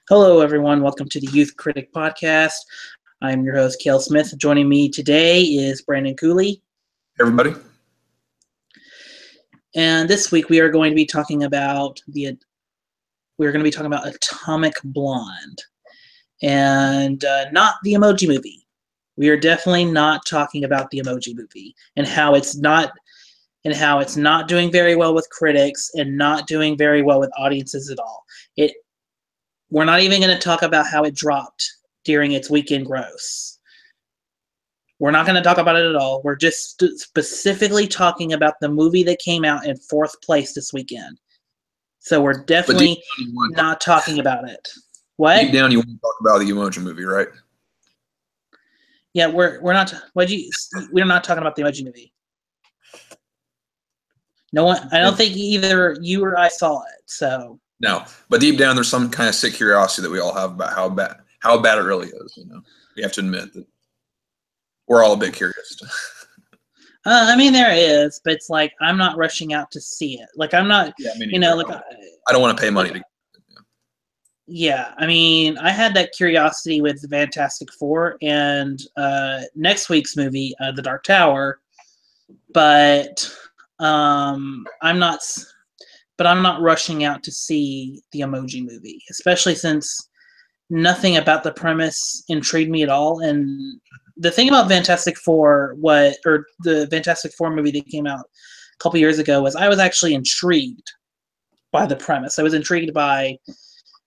Hello, everyone. Welcome to the Youth Critic Podcast. I'm your host, Kale Smith. Joining me today is Brandon Cooley. Everybody. And this week we are going to be talking about Atomic Blonde, and not the Emoji Movie. We are definitely not talking about the Emoji Movie and how it's not doing very well with critics and not doing very well with audiences at all. We're not even going to talk about how it dropped during its weekend gross. We're not going to talk about it at all. We're just specifically talking about the movie that came out in fourth place this weekend. So we're definitely not talking about it. What? Deep down, you want to talk about the Emoji Movie, right? Yeah, we're not. We're not talking about the Emoji Movie. No one. I don't think either you or I saw it. So. No, but deep down, there's some kind of sick curiosity that we all have about how bad it really is. You know, we have to admit that we're all a bit curious. I mean, there is, but it's like I'm not rushing out to see it. Like I'm not, yeah, I don't want to pay money to. Yeah, I mean, I had that curiosity with Fantastic Four and next week's movie, The Dark Tower, but I'm not rushing out to see the Emoji Movie, especially since nothing about the premise intrigued me at all. And the thing about Fantastic Four, the Fantastic Four movie that came out a couple years ago, was I was actually intrigued by the premise. I was intrigued by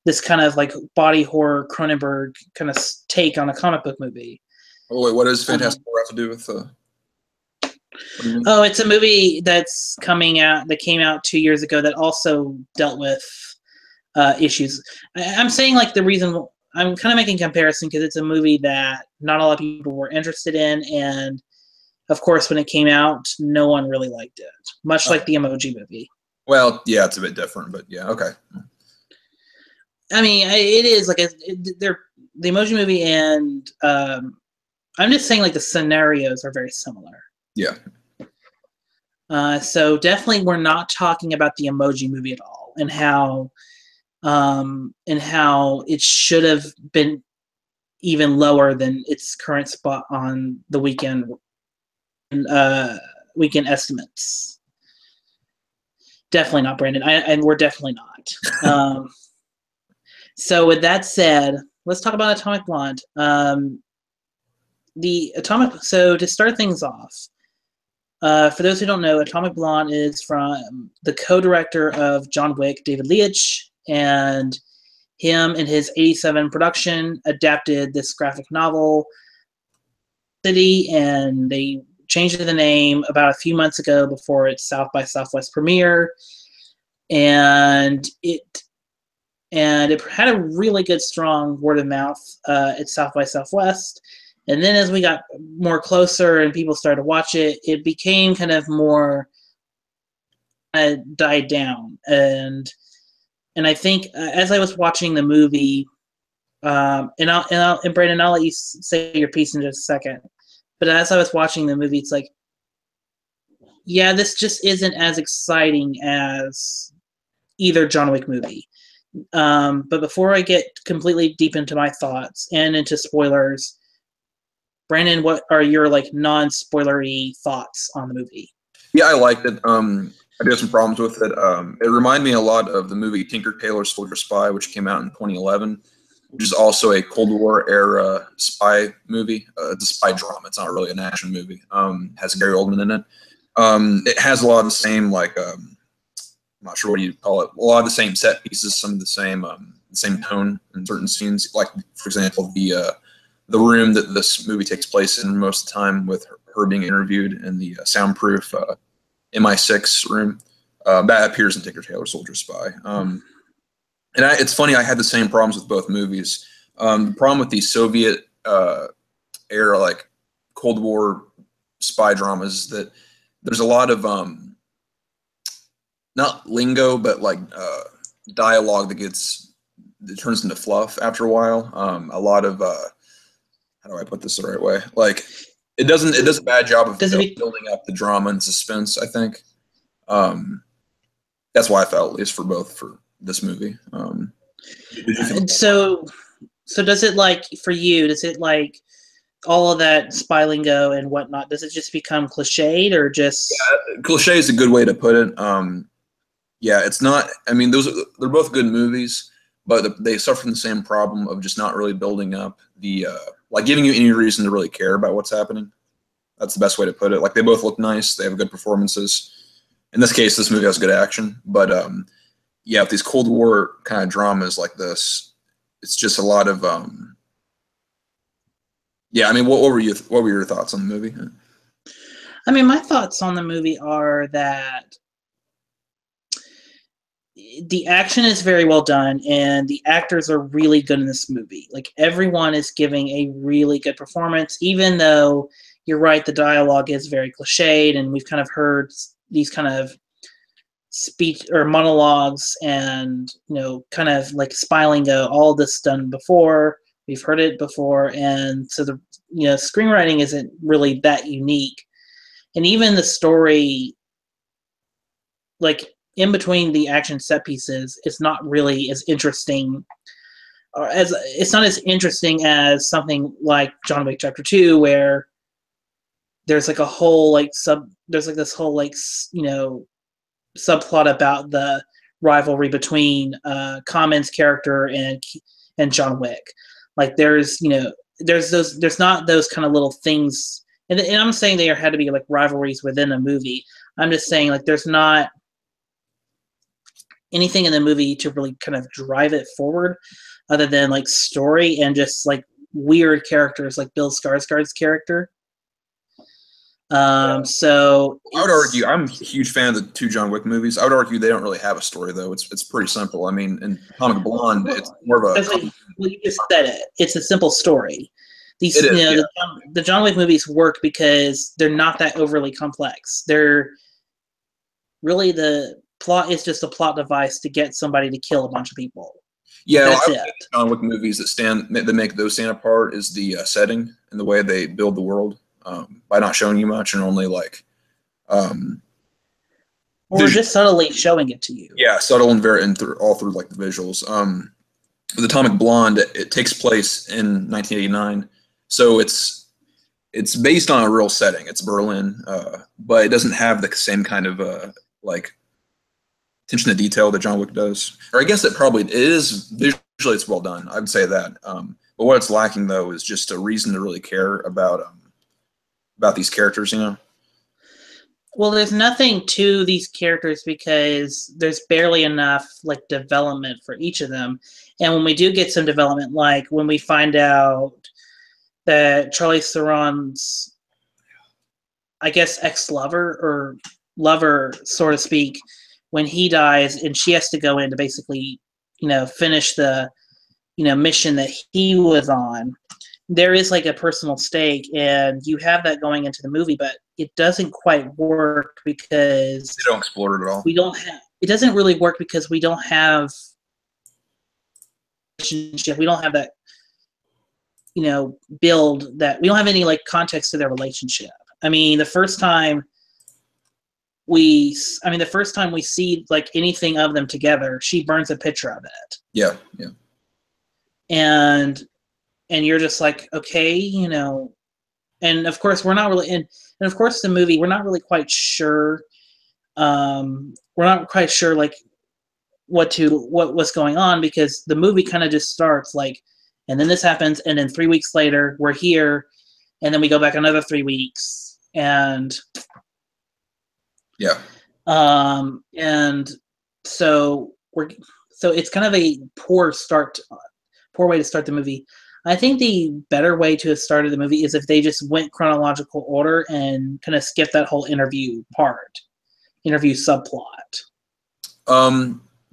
this kind of like body horror Cronenberg kind of take on a comic book movie. Oh wait, what does Fantastic Four have to do with? Oh, it's a movie that came out 2 years ago that also dealt with issues. I'm saying like the reason I'm kind of making comparison because it's a movie that not a lot of people were interested in, and of course when it came out, no one really liked it. Much like the Emoji Movie. Well, yeah, it's a bit different, but yeah, okay. I mean, it is like the Emoji Movie, and I'm just saying like the scenarios are very similar. Yeah. So definitely, we're not talking about the Emoji Movie at all, and how it should have been even lower than its current spot on the weekend estimates. Definitely not, Brandon. And we're definitely not. So with that said, let's talk about Atomic Blonde. So to start things off, for those who don't know, Atomic Blonde is from the co-director of John Wick, David Leitch, and him and his 87 production adapted this graphic novel, City, and they changed the name about a few months ago before its South by Southwest premiere, and it had a really good, strong word of mouth at South by Southwest. And then as we got more closer and people started to watch it, it became kind of more died down. And I think as I was watching the movie, and Brandon, I'll let you say your piece in just a second. But as I was watching the movie, it's like, yeah, this just isn't as exciting as either John Wick movie. But before I get completely deep into my thoughts and into spoilers, Brandon, what are your like non-spoilery thoughts on the movie? Yeah, I liked it. I do have some problems with it. It reminded me a lot of the movie Tinker Tailor Soldier Spy, which came out in 2011, which is also a Cold War era spy movie. It's a spy drama. It's not really an action movie. Has Gary Oldman in it. It has a lot of the same, like, I'm not sure what you call it, a lot of the same set pieces, some of the same tone in certain scenes. Like, for example, the room that this movie takes place in most of the time, with her being interviewed in the soundproof MI6 room, that appears in Tinker Tailor Soldier Spy. And it's funny, I had the same problems with both movies. The problem with the Soviet era, like Cold War spy dramas, is that there's a lot of not lingo, but like dialogue that turns into fluff after a while. A lot of how do I put this the right way? Like, it does a bad job of building up the drama and suspense, I think. That's why I felt, at least for this movie. Did you feel? And so does it like for you? Does it like all of that spy lingo and whatnot? Does it just become cliched or just? Cliche is a good way to put it. Yeah, it's not. I mean, they're both good movies, but they suffer from the same problem of just not really building up the like giving you any reason to really care about what's happening. That's the best way to put it. Like they both look nice, they have good performances. In this case, this movie has good action, but yeah, with these Cold War kind of dramas like this, it's just a lot of yeah. I mean, what were your thoughts on the movie? I mean, my thoughts on the movie are that the action is very well done and the actors are really good in this movie. Like everyone is giving a really good performance, even though you're right, the dialogue is very cliched and we've kind of heard these kind of speech or monologues and kind of like spy lingo, all this done before. We've heard it before, and so the screenwriting isn't really that unique. And even the story, like in between the action set pieces, it's not really as interesting, or it's not as interesting as something like John Wick Chapter 2, where there's like a whole there's like this whole subplot about the rivalry between Common's character and John Wick. Like there's not those kind of little things, and I'm saying there had to be like rivalries within a movie. I'm just saying like there's not anything in the movie to really kind of drive it forward other than like story and just like weird characters like Bill Skarsgård's character. So I would argue I'm a huge fan of the two John Wick movies. I would argue they don't really have a story though. It's pretty simple. I mean, in Atomic Blonde, it's more of a. Well, you just said it. It's a simple story. These, It is, yeah. the John Wick movies work because they're not that overly complex. They're really the plot is just a plot device to get somebody to kill a bunch of people. Yeah, That's I think John Wick movies that make those stand apart is the setting and the way they build the world by not showing you much and only like. Or just subtly showing it to you. Yeah, subtle and very all through like the visuals. With Atomic Blonde, it takes place in 1989, so it's based on a real setting. It's Berlin, but it doesn't have the same kind of like attention to detail that John Wick does. Or I guess it is visually it's well done. I would say that. But what it's lacking though is just a reason to really care about these characters. Well, there's nothing to these characters because there's barely enough like development for each of them. And when we do get some development, like when we find out that Charlize Theron's, I guess, ex-lover or lover, so to speak, when he dies and she has to go in to basically, finish the, mission that he was on, there is like a personal stake, and you have that going into the movie, but it doesn't quite work because They don't explore it at all. we don't have. It doesn't really work because we don't have relationship. We don't have that, build that. We don't have any like context to their relationship. I mean, the first time we see like anything of them together, she burns a picture of it. Yeah. And you're just like, okay, and of course we're not really and of course the movie we're not really quite sure like what's going on, because the movie kind of just starts like, and then this happens, and then 3 weeks later we're here, and then we go back another 3 weeks, and Yeah. and so it's kind of a poor way to start the movie. I think the better way to have started the movie is if they just went chronological order and kind of skipped that whole interview subplot.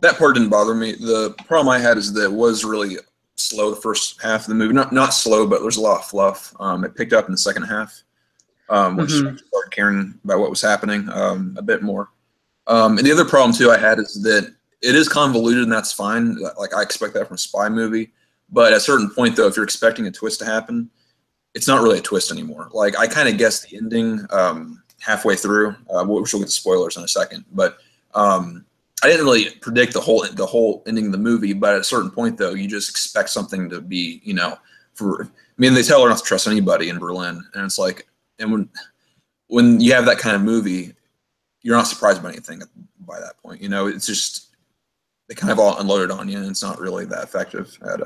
That part didn't bother me. The problem I had is that it was really slow the first half of the movie. Not slow, but there's a lot of fluff. It picked up in the second half, which I started caring about what was happening a bit more. And the other problem too I had is that it is convoluted, and that's fine. Like I expect that from a spy movie. But at a certain point, though, if you're expecting a twist to happen, it's not really a twist anymore. Like I kind of guessed the ending halfway through, which we'll get to spoilers in a second. But I didn't really predict the whole ending of the movie, but at a certain point, though, you just expect something to be, for. I mean, they tell her not to trust anybody in Berlin, and it's like, and when you have that kind of movie, you're not surprised by anything by that point. It's just they kind of all unloaded on you, and it's not really that effective at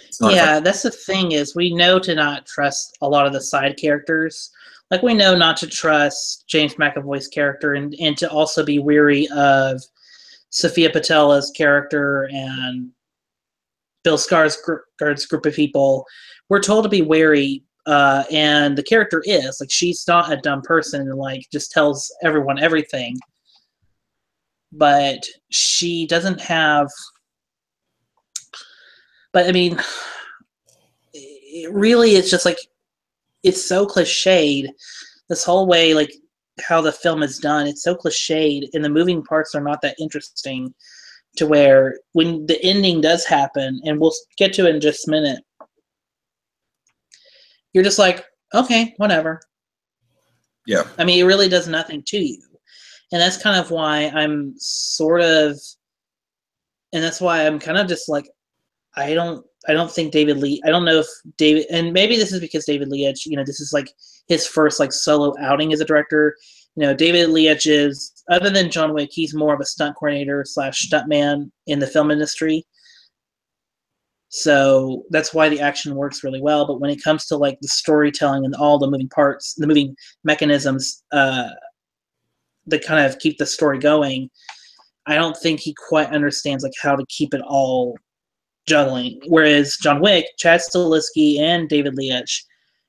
It's not Yeah, effective. that's the thing is we know to not trust a lot of the side characters. Like we know not to trust James McAvoy's character and to also be weary of Sophia Patela's character and Bill Skarsgård's group of people. We're told to be wary, and the character is like she's not a dumb person and like just tells everyone everything, but she doesn't have. But I mean, really, it's just like it's so cliched. This whole way, like how the film is done, it's so cliched, and the moving parts are not that interesting. To where when the ending does happen, and we'll get to it in just a minute, you're just like, okay, whatever. Yeah. I mean, it really does nothing to you, and that's kind of why I'm sort of, and that's why I'm kind of just like, I don't think David Lee. I don't know if David, and maybe this is because David Leitch. This is like his first like solo outing as a director. David Leitch is, other than John Wick, he's more of a stunt coordinator / stuntman in the film industry. So that's why the action works really well. But when it comes to like the storytelling and all the moving parts, the moving mechanisms that kind of keep the story going, I don't think he quite understands like how to keep it all juggling. Whereas John Wick, Chad Stahelski, and David Leitch,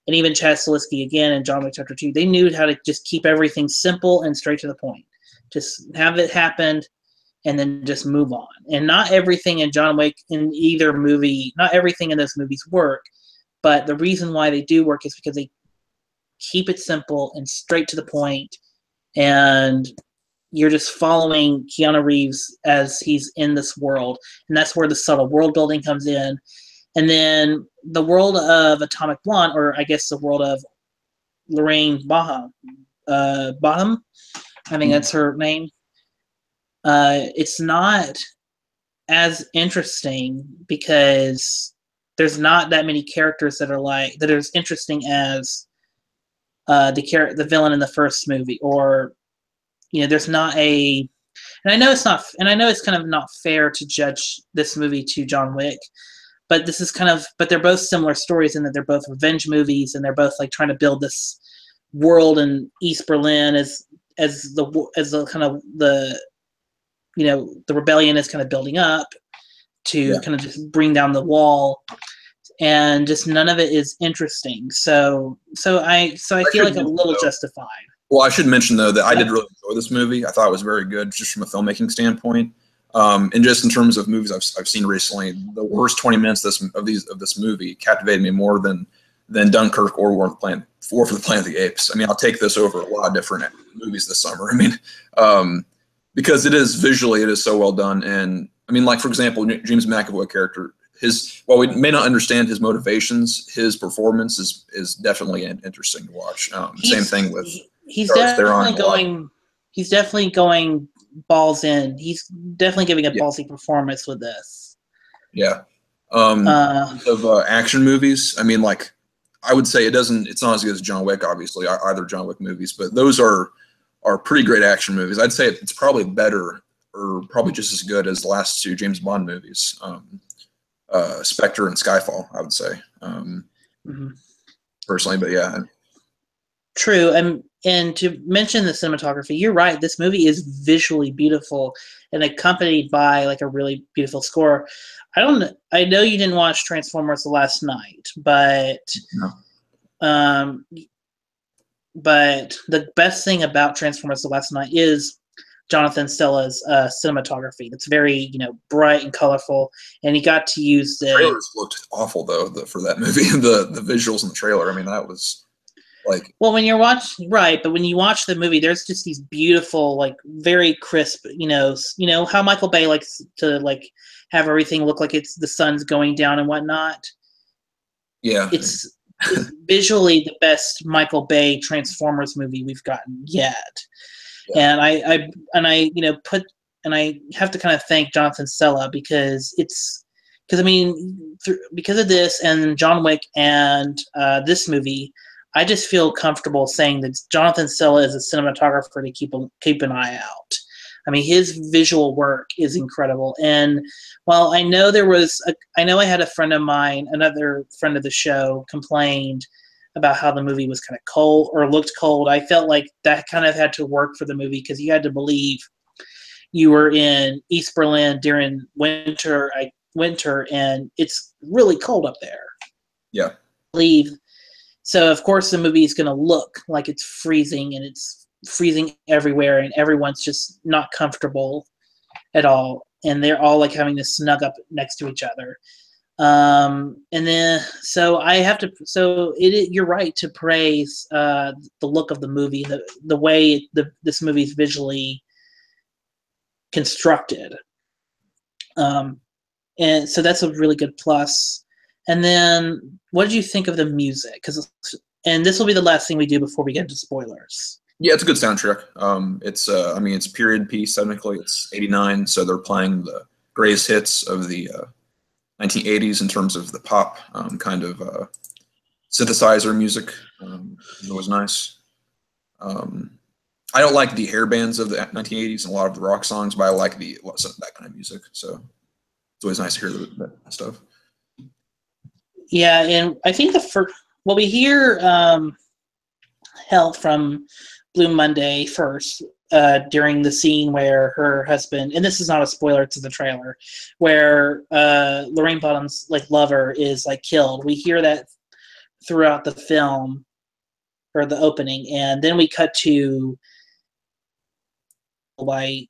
and even Chad Stahelski again in John Wick Chapter 2, they knew how to just keep everything simple and straight to the point. Just have it happen and then just move on. And not everything in John Wick in either movie, not everything in those movies work, but the reason why they do work is because they keep it simple and straight to the point, and you're just following Keanu Reeves as he's in this world, and that's where the subtle world building comes in. And then the world of Atomic Blonde, or I guess the world of Lorraine Bottom, I think that's her name. It's not as interesting because there's not that many characters that are as interesting as the villain in the first movie, or there's not a. And I know it's kind of not fair to judge this movie to John Wick, but but they're both similar stories in that they're both revenge movies, and they're both like trying to build this world in East Berlin as the kind of the the rebellion is kind of building up to kind of just bring down the wall, and just none of it is interesting. So I feel like a little justified. Well, I should mention though that I did really enjoy this movie. I thought it was very good, just from a filmmaking standpoint. And just in terms of movies I've seen recently, the worst 20 minutes of this movie captivated me more than Dunkirk or War for the Planet of the Apes. I mean, I'll take this over a lot of different movies this summer. I mean, because it is so well done. And I mean, like for example, James McAvoy character, while we may not understand his motivations, his performance is definitely interesting to watch. Same thing with he's definitely going balls in. He's definitely giving a ballsy performance with this. Yeah. Of action movies, I mean, like I would say it's not as good as John Wick, obviously, either John Wick movies, but those are pretty great action movies. I'd say it's probably better or probably just as good as the last two James Bond movies, Spectre and Skyfall, I would say, personally, but yeah. True. And to mention the cinematography, you're right. This movie is visually beautiful and accompanied by like a really beautiful score. I know you didn't watch Transformers last night, but No. But the best thing about Transformers the Last Night is Jonathan Stella's cinematography. It's very bright and colorful, and he got to use the trailers looked awful though for that movie. the visuals in the trailer. I mean, that was like, well, when you watch the movie, there's just these beautiful, like very crisp. How Michael Bay likes to like have everything look like it's the sun's going down and whatnot. Yeah, it's visually the best Michael Bay Transformers movie we've gotten yet. Yeah. And I I have to kind of thank Jonathan Sella because I mean, because of this and John Wick and this movie, I just feel comfortable saying that Jonathan Sella is a cinematographer to keep an eye out. I mean, his visual work is incredible. And while I know I had a friend of mine, another friend of the show, complained about how the movie was kind of cold or looked cold. I felt like that kind of had to work for the movie because you had to believe you were in East Berlin during winter, and it's really cold up there. Yeah. Believe. So of course the movie is going to look like it's freezing, and it's freezing everywhere, and everyone's just not comfortable at all, and they're all like having to snug up next to each other. And then so I have to you're right to praise the look of the movie, the way this movie is visually constructed. And so that's a really good plus. And then what did you think of the music? And this will be the last thing we do before we get into spoilers. Yeah, it's a good soundtrack. It's period piece. Technically, it's '89, so they're playing the greatest hits of the 1980s in terms of the pop kind of synthesizer music. It was nice. I don't like the hair bands of the 1980s and a lot of the rock songs, but I like that kind of music. So it's always nice to hear that stuff. Yeah, and I think we hear Help from Blue Monday first during the scene where her husband, and this is not a spoiler to the trailer, where Lorraine Bottom's lover is killed. We hear that throughout the film or the opening, and then we cut to by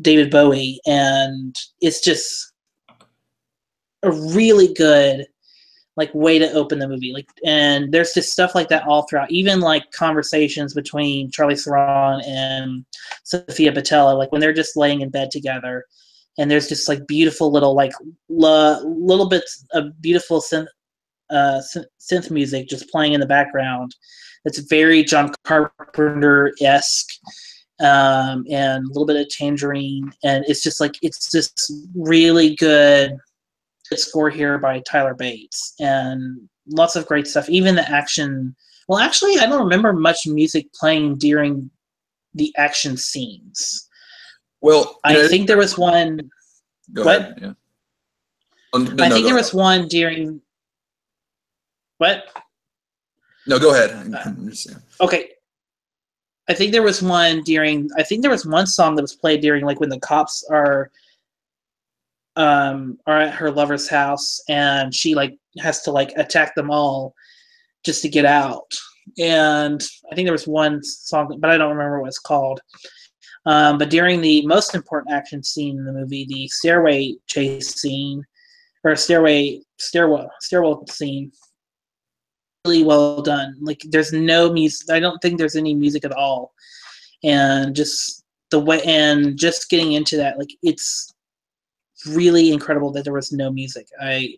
David Bowie, and it's just a really good way to open the movie. And there's just stuff like that all throughout, even conversations between Charlize Theron and Sophia Boutella, when they're just laying in bed together, and there's just beautiful little little bits of beautiful synth music just playing in the background. It's very John Carpenter-esque, and a little bit of Tangerine, and it's just really good score here by Tyler Bates, and lots of great stuff. Even the action. Well, actually, I don't remember much music playing during the action scenes. Well, I think there was one. Go what? ahead. Yeah. I think there was one during. What? No, go ahead. Okay. I think there was one song that was played during when the cops are at her lover's house, and she has to attack them all just to get out. And I think there was one song, but I don't remember what it's called. But during the most important action scene in the movie, the stairway chase scene, or stairwell scene, really well done. There's no music. I don't think there's any music at all. And just the way, and just getting into that, it's really incredible that there was no music. I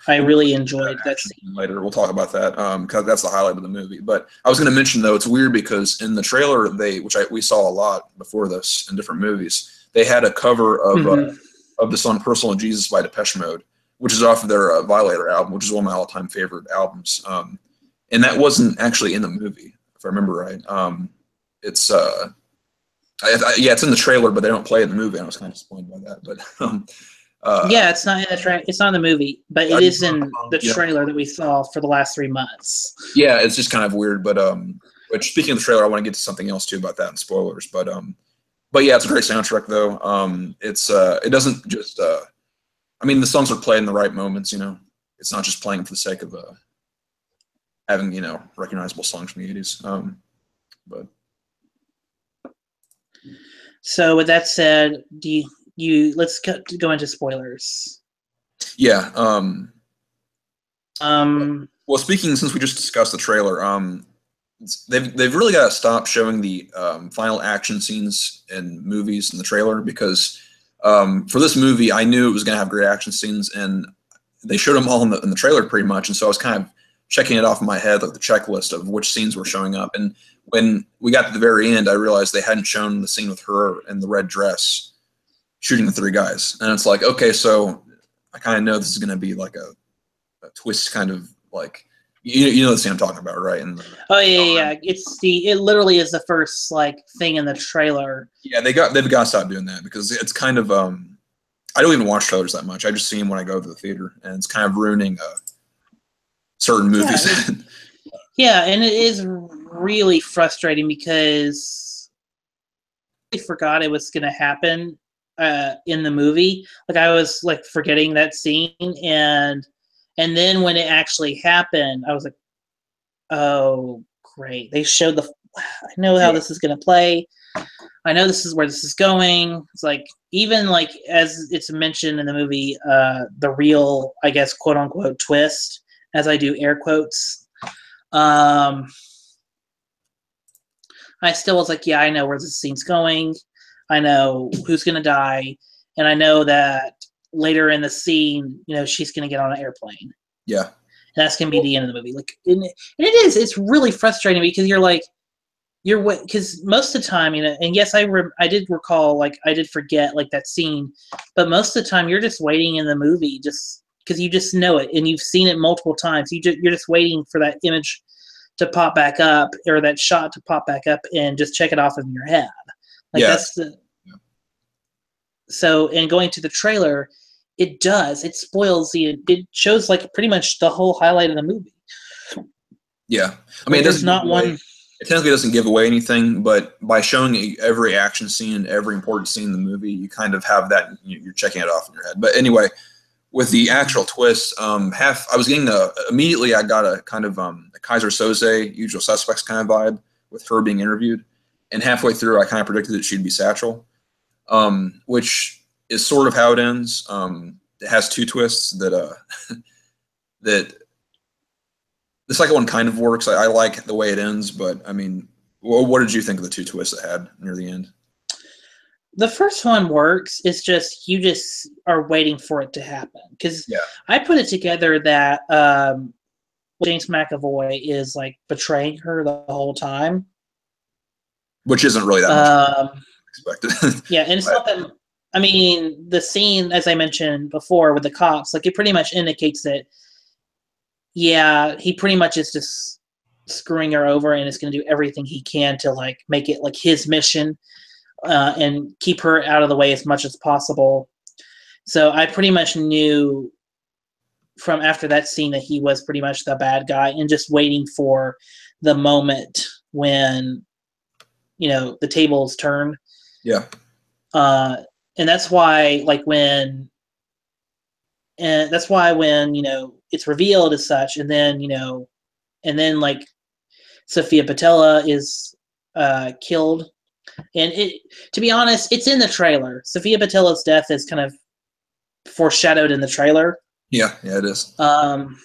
really enjoyed that scene. Later, we'll talk about that because that's the highlight of the movie. But I was going to mention, though, it's weird because in the trailer, we saw a lot before this in different movies, they had a cover of the song "Personal Jesus" by Depeche Mode, which is off of their Violator album, which is one of my all-time favorite albums. And that wasn't actually in the movie, if I remember right. It's it's in the trailer, but they don't play it in the movie. I was kind of disappointed by that. But yeah, it's not in it's not in the movie, but it is in the trailer that we saw for the last 3 months. Yeah, it's just kind of weird. But speaking of the trailer, I want to get to something else too about that and spoilers. But yeah, it's a great soundtrack though. It doesn't just. The songs are played in the right moments. It's not just playing for the sake of having recognizable songs from the '80s. But. So with that said, let's go into spoilers. Yeah. Well, since we just discussed the trailer, they've really got to stop showing the final action scenes in movies in the trailer because for this movie, I knew it was going to have great action scenes, and they showed them all in the trailer pretty much, and so I was kind of checking it off in my head, the checklist of which scenes were showing up. And when we got to the very end, I realized they hadn't shown the scene with her in the red dress shooting the three guys, and it's like, okay, so I kind of know this is going to be like a twist, kind of like you know the scene I'm talking about, right? And oh yeah. It literally is the first like thing in the trailer. Yeah, they've got to stop doing that because it's kind of I don't even watch trailers that much. I just see them when I go to the theater, and it's kind of ruining certain movies. Yeah, and it is really frustrating because I forgot it was going to happen in the movie. Like I was like forgetting that scene, and then when it actually happened, I was like, oh great! They showed I know how this is going to play. I know this is where this is going. It's like even like as it's mentioned in the movie, the real, I guess, quote unquote twist, as I do air quotes. I still was like, yeah, I know where this scene's going. I know who's gonna die, and I know that later in the scene, you know, she's gonna get on an airplane. Yeah, and that's gonna be the end of the movie. Like, and it is. It's really frustrating because you're like, because most of the time, you know, and yes, I did recall, like, I did forget like that scene, but most of the time you're just waiting in the movie just because you just know it and you've seen it multiple times. You're just waiting for that image to pop back up or that shot to pop back up and just check it off in your head. Like that's the. So, and going to the trailer, it spoils it shows like pretty much the whole highlight of the movie. Yeah, I mean, there's not one. It technically doesn't give away anything, but by showing every action scene, every important scene in the movie, you kind of have that. You're checking it off in your head. But anyway, with the actual twist, I was getting immediately. I got a kind of a Kaiser Soze, Usual Suspects kind of vibe with her being interviewed, and halfway through, I kind of predicted that she'd be Satchel, which is sort of how it ends. It has two twists that that. The second one kind of works. I like the way it ends, but I mean, what did you think of the two twists it had near the end? The first one works. It's just you just are waiting for it to happen because I put it together that James McAvoy is like betraying her the whole time, which isn't really that much expected. Yeah, and it's not that. I mean, the scene, as I mentioned before, with the cops, like it pretty much indicates that. Yeah, he pretty much is just screwing her over and is going to do everything he can to like make it like his mission and keep her out of the way as much as possible. So I pretty much knew from after that scene that he was pretty much the bad guy and just waiting for the moment when, you know, the tables turn. Yeah. And that's why when, you know, it's revealed as such, and then, you know, and then like Sophia Patella is killed, and it, to be honest, it's in the trailer. Sophia Patella's death is kind of foreshadowed in the trailer. Yeah, it is. And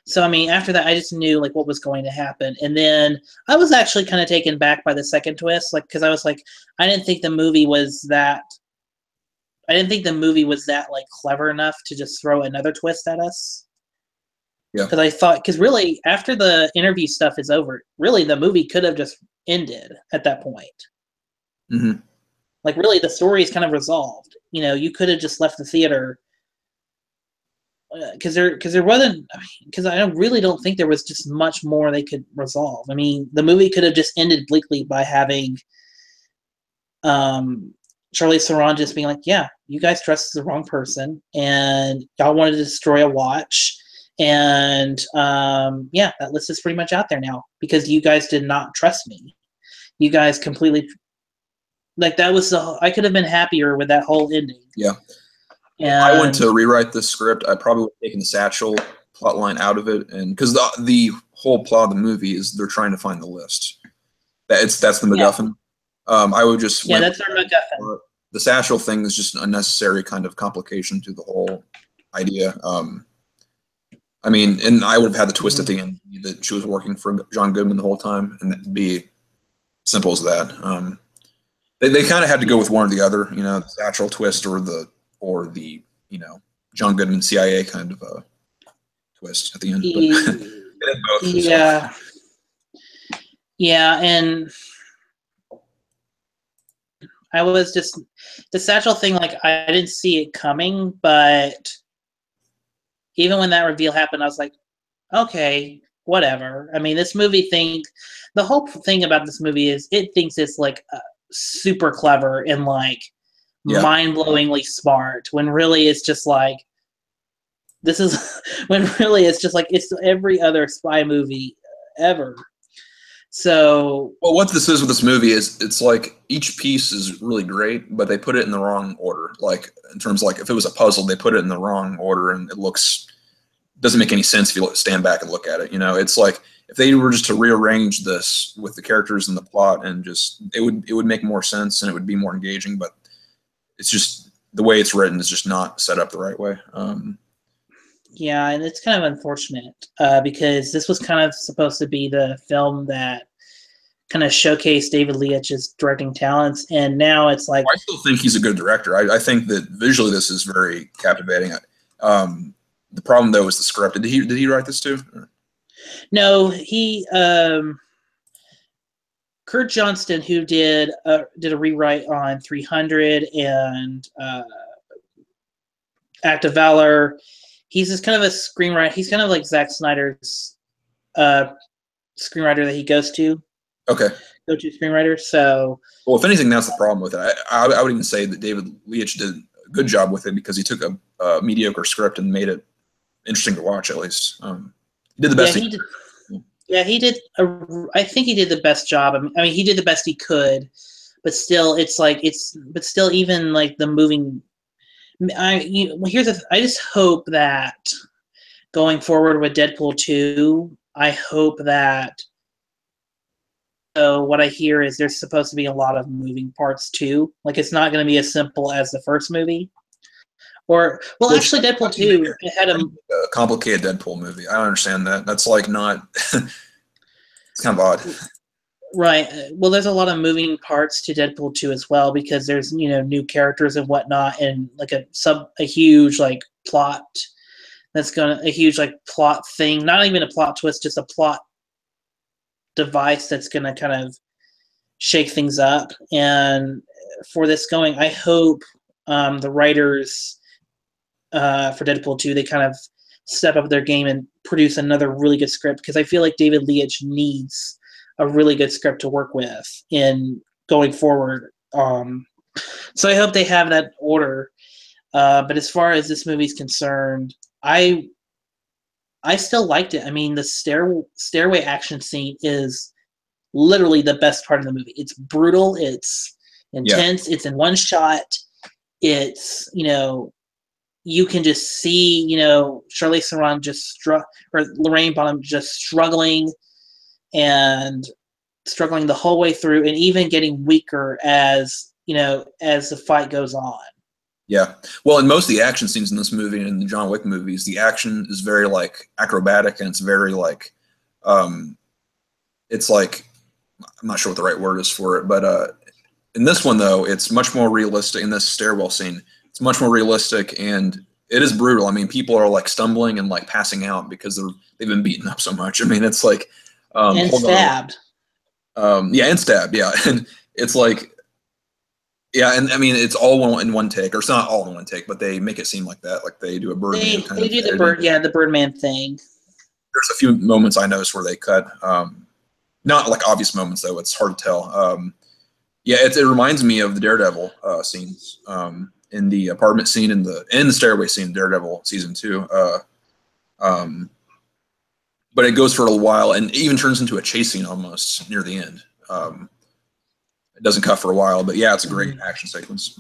so, I mean, after that, I just knew like what was going to happen, and then I was actually kind of taken back by the second twist, like because I was like, I didn't think the movie was that like clever enough to just throw another twist at us. Yeah. Because I thought, because really, after the interview stuff is over, really the movie could have just ended at that point. Mm-hmm. Like really, the story is kind of resolved. You know, you could have just left the theater. Because there wasn't, because I really don't think there was just much more they could resolve. I mean, the movie could have just ended bleakly by having Charlize Theron just being like, yeah, you guys dressed as the wrong person, and y'all wanted to destroy a watch, and yeah, that list is pretty much out there now because you guys did not trust me. You guys completely, like, that was I could have been happier with that whole ending. Yeah. And if I went to rewrite the script, I probably would have taken the Satchel plot line out of it, and because the whole plot of the movie is they're trying to find the list. That's the MacGuffin. Yeah. I would just that's our MacGuffin. The Satchel thing is just an unnecessary kind of complication to the whole idea. I mean, and I would have had the twist at the end that she was working for John Goodman the whole time, and that'd be simple as that. They kind of had to go with one or the other, you know, the Satchel twist or the you know, John Goodman CIA kind of twist at the end. But it had both. Yeah. So. Yeah, and I was just the satchel thing. Like I didn't see it coming, but even when that reveal happened, I was like, okay, whatever. I mean, this movie the whole thing about this movie is it thinks it's like super clever and like mind-blowingly smart. When really it's just like when really it's just like it's every other spy movie ever. So, well, what this is with this movie is it's like each piece is really great, but they put it in the wrong order. Like in terms of like if it was a puzzle, they put it in the wrong order, and it doesn't make any sense if you stand back and look at it. You know, it's like if they were just to rearrange this with the characters and the plot, and just it would make more sense and it would be more engaging. But it's just the way it's written is just not set up the right way. Yeah, and it's kind of unfortunate because this was kind of supposed to be the film that kind of showcased David Leitch's directing talents, and now it's like I still think he's a good director. I think that visually this is very captivating. The problem though is the script. Did he write this too? No, he Kurt Johnston, who did a rewrite on 300 and Act of Valor. He's just kind of a screenwriter. He's kind of like Zack Snyder's screenwriter that he goes to. Okay. Go-to screenwriter. So, well, if anything, that's the problem with it. I would even say that David Leitch did a good job with it because he took a mediocre script and made it interesting to watch. At least he did the best. Yeah, he did. Yeah, he did. I think he did the best job. I mean, he did the best he could, but still, but still, even like the moving. I just hope that going forward with Deadpool 2, I hope that what I hear is there's supposed to be a lot of moving parts too. Like it's not going to be as simple as the first movie. Actually, Deadpool 2 it had a complicated Deadpool movie. I don't understand that. That's like not. It's kind of odd. Right. Well, there's a lot of moving parts to Deadpool 2 as well because there's new characters and whatnot, and like a huge like plot a huge like plot thing. Not even a plot twist, just a plot device that's gonna kind of shake things up. And for this going, I hope the writers for Deadpool 2 they kind of step up their game and produce another really good script because I feel like David Leitch needs a really good script to work with in going forward. So I hope they have that order. But as far as this movie's concerned, I still liked it. I mean, the stairway action scene is literally the best part of the movie. It's brutal. It's intense. Yeah. It's in one shot. It's, you can just see, Charlize Theron or Lorraine Bottom just struggling the whole way through and even getting weaker as the fight goes on. Yeah. Well, in most of the action scenes in this movie and in the John Wick movies, the action is very like acrobatic and it's very like it's like I'm not sure what the right word is for it, but in this one though, it's much more realistic. In this stairwell scene, it's much more realistic and it is brutal. I mean, people are like stumbling and like passing out because they've been beaten up so much. I mean, it's like and stabbed. And stabbed. Yeah, and it's like. Yeah, and I mean it's all in one take, or it's not all in one take, but they make it seem like that, like they do a Birdman. They do the Birdman thing. There's a few moments I noticed where they cut, not like obvious moments though. It's hard to tell. It reminds me of the Daredevil scenes in the apartment scene and the stairway scene, in Daredevil season 2. But it goes for a little while, and it even turns into a chase scene almost near the end. It doesn't cut for a while, but yeah, it's a great action sequence.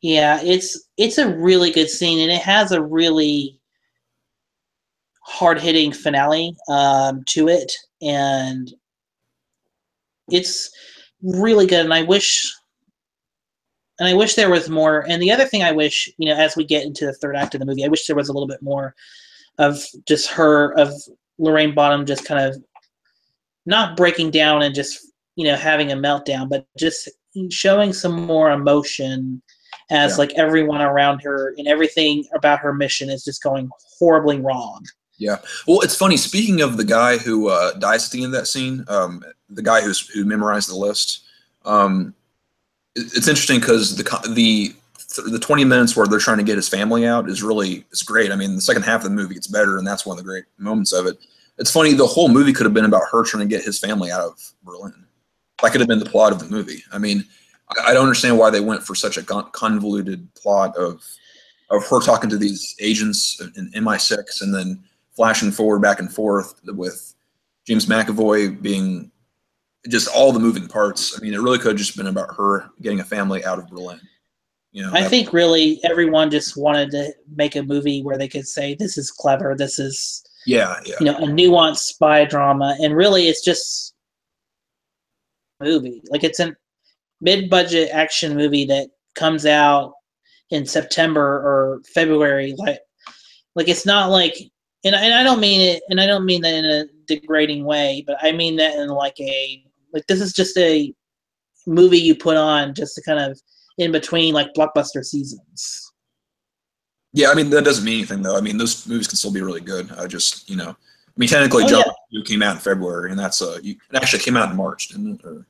Yeah, it's a really good scene, and it has a really hard-hitting finale to it, and it's really good. And I wish there was more. And the other thing I wish, as we get into the third act of the movie, I wish there was a little bit more of just of Lorraine Bottom just kind of not breaking down and just having a meltdown, but just showing some more emotion as like everyone around her and everything about her mission is just going horribly wrong. Yeah. Well, it's funny. Speaking of the guy who dies at the end of that scene, the guy who memorized the list. It's interesting because the 20 minutes where they're trying to get his family out it's great. I mean, the second half of the movie gets better, and that's one of the great moments of it. It's funny. The whole movie could have been about her trying to get his family out of Berlin. That could have been the plot of the movie. I mean, I don't understand why they went for such a convoluted plot of her talking to these agents in MI6 and then flashing forward back and forth with James McAvoy being just all the moving parts. I mean, it really could have just been about her getting a family out of Berlin. I think really everyone just wanted to make a movie where they could say, this is clever, this is a nuanced spy drama, and really it's just a movie. Like, it's a mid-budget action movie that comes out in September or February. Like it's not like, and I don't mean it, and I don't mean that in a degrading way, but I mean that in like this is just a movie you put on just to kind of in between like blockbuster seasons. Yeah, I mean, that doesn't mean anything though. I mean, those movies can still be really good. Technically John came out in February, and that's it actually came out in March, didn't it? Or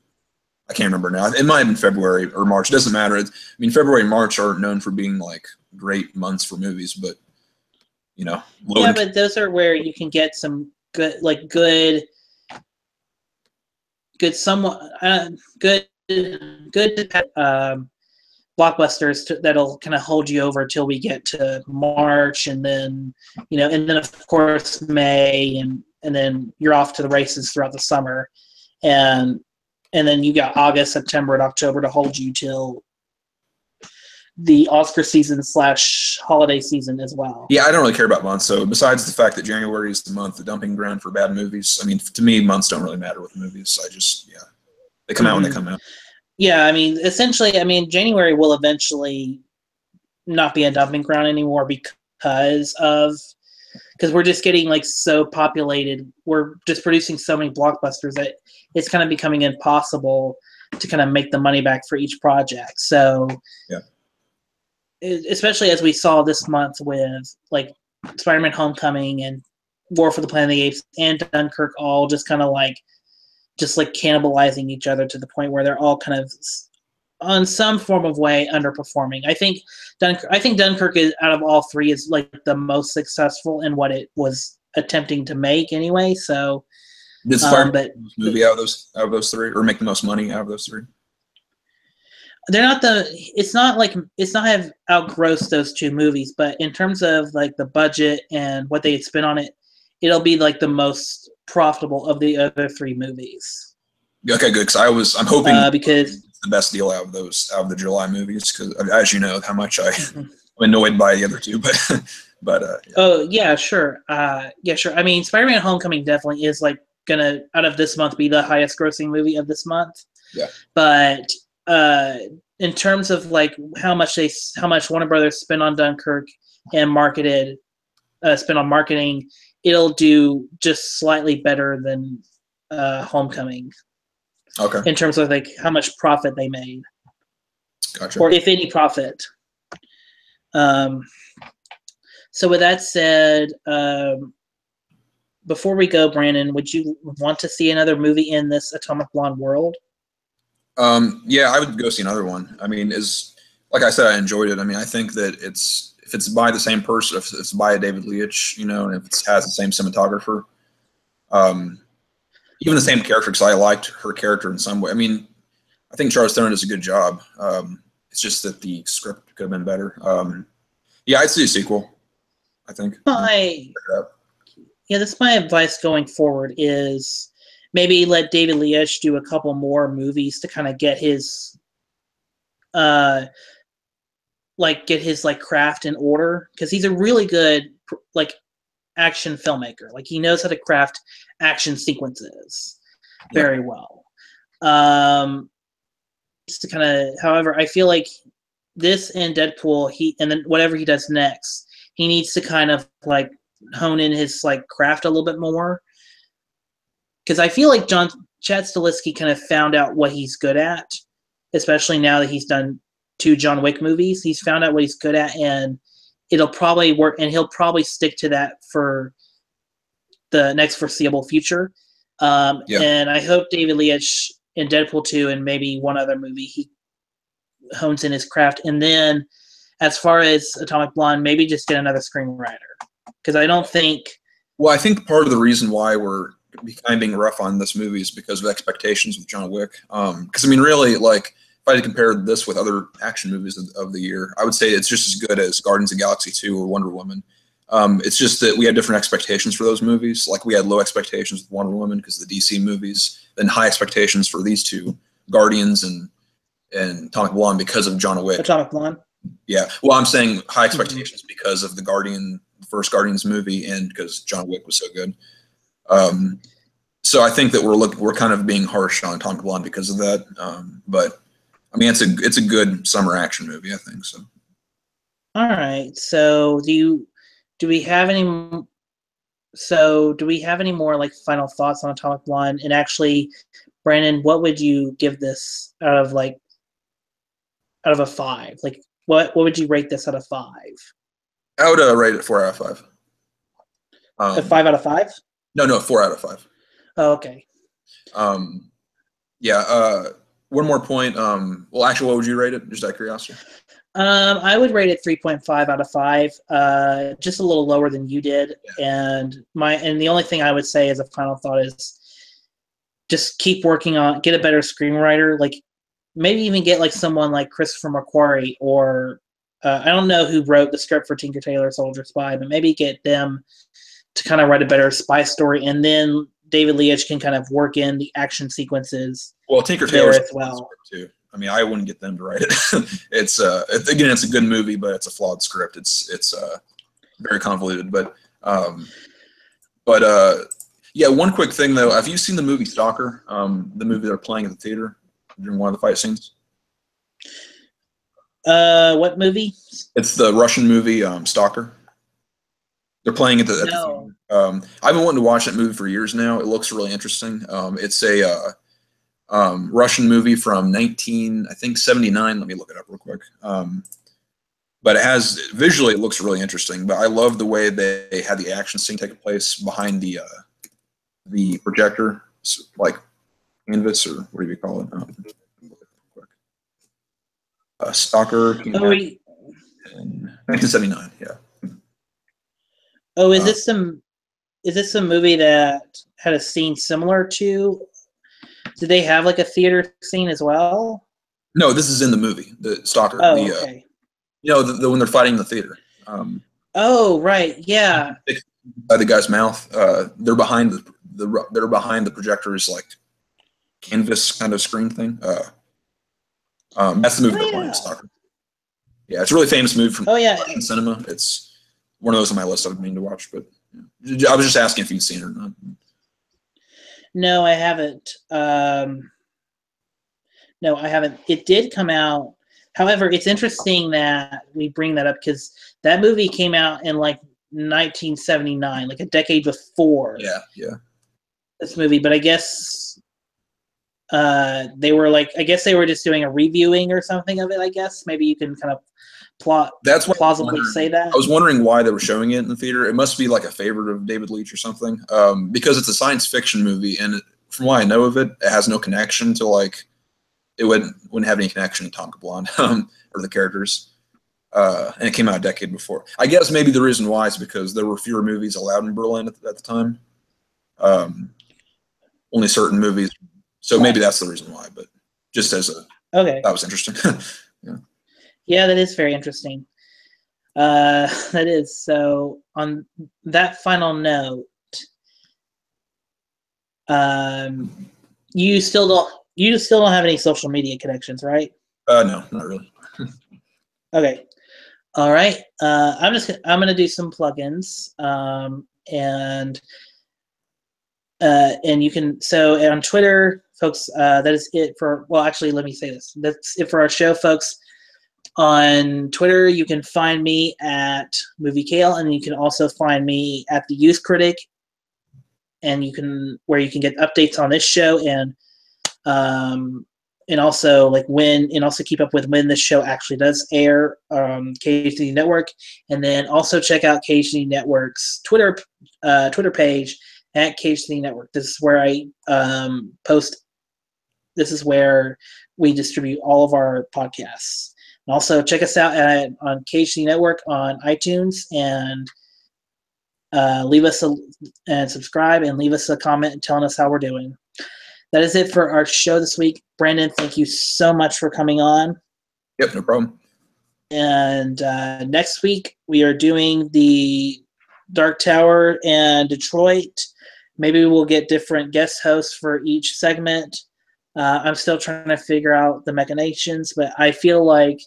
I can't remember now. It might have been February or March. It doesn't matter. February and March are known for being like great months for movies, but but those are where you can get some good blockbusters that'll kind of hold you over till we get to March, and then of course May, and then you're off to the races throughout the summer, and then you got August, September, and October to hold you till the Oscar season / holiday season as well. Yeah, I don't really care about months. So besides the fact that January is the month, the dumping ground for bad movies, I mean, to me, months don't really matter with movies. They come out when they come out. Yeah, I mean, essentially, January will eventually not be a dumping ground anymore because we're just getting like so populated. We're just producing so many blockbusters that it's kind of becoming impossible to kind of make the money back for each project. So, especially as we saw this month with like Spider-Man: Homecoming and War for the Planet of the Apes and Dunkirk, all just kind of like cannibalizing each other to the point where they're all kind of on some form of way underperforming. I think Dunkirk is, out of all three, is like the most successful in what it was attempting to make anyway. So did Spider-Man movie out of those three, or make the most money out of those three? It's not have outgrossed those two movies, but in terms of like the budget and what they had spent on it, it'll be like the most profitable of the other three movies. Okay, good. Because I'm hoping because it's the best deal out of the July movies. Because as you know, how much I'm annoyed by the other two, but Oh yeah, sure. Sure. I mean, Spider-Man: Homecoming definitely is like gonna, out of this month, be the highest grossing movie of this month. Yeah. But in terms of like how much Warner Brothers spent on Dunkirk and spent on marketing, it'll do just slightly better than Homecoming. Okay. In terms of like how much profit they made. Gotcha. Or if any profit. So with that said, before we go, Brandon, would you want to see another movie in this Atomic Blonde world? Yeah, I would go see another one. I mean, like I said, I enjoyed it. I mean, I think that if it's by the same person, if it's by David Leitch, and if it has the same cinematographer, even the same character, because I liked her character in some way. I mean, I think Charlize Theron does a good job. It's just that the script could have been better. Yeah, I'd see a sequel, I think. That's my advice going forward is maybe let David Leitch do a couple more movies to kind of get his craft in order, because he's a really good action filmmaker. Like, he knows how to craft action sequences very well. Just to kind of, however, I feel like this and Deadpool, and then whatever he does next, he needs to kind of like hone in his craft a little bit more. Because I feel like Chad Stahelski kind of found out what he's good at, especially now that he's done 2 John Wick movies. He's found out what he's good at, and it'll probably work, and he'll probably stick to that for the next foreseeable future. And I hope David Leitch in Deadpool 2 and maybe one other movie, he hones in his craft. And then as far as Atomic Blonde, maybe just get another screenwriter. Because I don't think... Well, I think part of the reason why we're kind of being rough on this movie is because of expectations with John Wick. Because, I mean, really, like, if I had to compare this with other action movies of the year, I would say it's just as good as Guardians of the Galaxy 2 or Wonder Woman. It's just that we had different expectations for those movies. Like, we had low expectations with Wonder Woman because of the DC movies, then high expectations for these two, Guardians and Atomic Blonde, because of John Wick. Atomic Blonde? Yeah. Well, I'm saying high expectations because of the first Guardians movie and because John Wick was so good. So I think that we're kind of being harsh on Atomic Blonde because of that. But I mean, it's a good summer action movie, I think so. All right. So do we have any more like final thoughts on Atomic Blonde? And actually, Brandon, what would you give this out of a 5? Like, what would you rate this out of 5? I would rate it 4 out of 5. A 5 out of 5? No, 4 out of 5. Oh, okay. Yeah. One more point. Well, actually, what would you rate it? Just out of curiosity. I would rate it 3.5 out of 5. Just a little lower than you did. Yeah. And the only thing I would say as a final thought is just keep working on, get a better screenwriter. Like, maybe even get like someone like Christopher McQuarrie, or I don't know who wrote the script for Tinker Tailor Soldier Spy, but maybe get them to kind of write a better spy story, and then David Leitch can kind of work in the action sequences. Well, Tinker Tailor as well too. I mean, I wouldn't get them to write it. It's a good movie, but it's a flawed script. It's very convoluted, but yeah. One quick thing though, have you seen the movie Stalker? The movie they're playing at the theater during one of the fight scenes. What movie? It's the Russian movie Stalker. They're playing at the theater. I've been wanting to watch that movie for years now. It looks really interesting. It's a Russian movie from 1979. Let me look it up real quick. But visually it looks really interesting. But I love the way they had the action scene taking place behind the projector, like canvas, or what do you call it? Stalker. 1979. Yeah. Oh, is this some movie that had a scene similar to? Did they have like a theater scene as well? No, this is in the movie, the Stalker. Oh, okay. The when they're fighting in the theater. Oh, right, yeah. By the guy's mouth, they're behind the projector's like canvas kind of screen thing. That's the movie they're playing, Stalker. Yeah, it's a really famous movie from cinema. It's one of those on my list I've been to watch, but yeah. I was just asking if you'd seen it or not. No, I haven't. No, I haven't. It did come out. However, it's interesting that we bring that up because that movie came out in like 1979, like a decade before. Yeah. This movie, but I guess they were just doing a reviewing or something of it. I guess maybe you can kind of plausibly say that. I was wondering why they were showing it in the theater. It must be like a favorite of David Leitch or something, because it's a science fiction movie, and from what I know of it, it has no connection to like it wouldn't have any connection to Atomic Blonde or the characters. And it came out a decade before. I guess maybe the reason why is because there were fewer movies allowed in Berlin at the time. Only certain movies. So maybe that's the reason why. But just as that was interesting. Yeah. Yeah, that is very interesting. That is. So on that final note, you still don't have any social media connections, right? No, not really. Okay. All right. I'm gonna do some plugins. And you can, so on Twitter, folks, that is it for, well, actually, let me say this. That's it for our show, folks. On Twitter, you can find me at Movie Kale, and you can also find me at the Youth Critic, and where you can get updates on this show and and also like when, and also keep up with when this show actually does air, KHD Network, and then also check out KHD Network's Twitter page at KHD Network. This is where I post. This is where we distribute all of our podcasts. And also check us out on KHD Network on iTunes, and and subscribe and leave us a comment telling us how we're doing. That is it for our show this week. Brandon, thank you so much for coming on. Yep, no problem. And next week we are doing the Dark Tower and Detroit. Maybe we'll get different guest hosts for each segment. I'm still trying to figure out the machinations, but I feel like,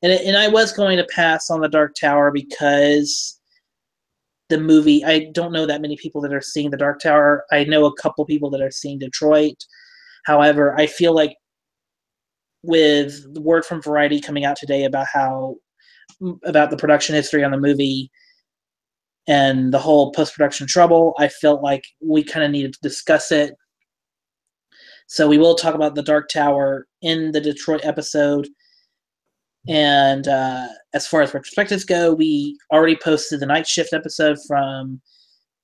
and I was going to pass on the Dark Tower because the movie, I don't know that many people that are seeing the Dark Tower. I know a couple people that are seeing Detroit. However, I feel like with the word from Variety coming out today about the production history on the movie and the whole post-production trouble, I felt like we kind of needed to discuss it. So we will talk about the Dark Tower in the Detroit episode. And as far as retrospectives go, we already posted the Night Shift episode from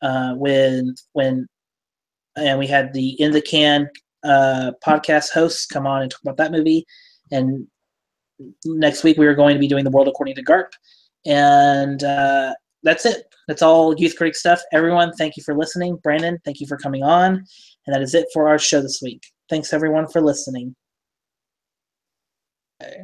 when and we had the In the Can podcast hosts come on and talk about that movie. And next week we are going to be doing The World According to Garp. And that's it. That's all Youth Critic stuff. Everyone, thank you for listening. Brandon, thank you for coming on. And that is it for our show this week. Thanks everyone for listening. Okay.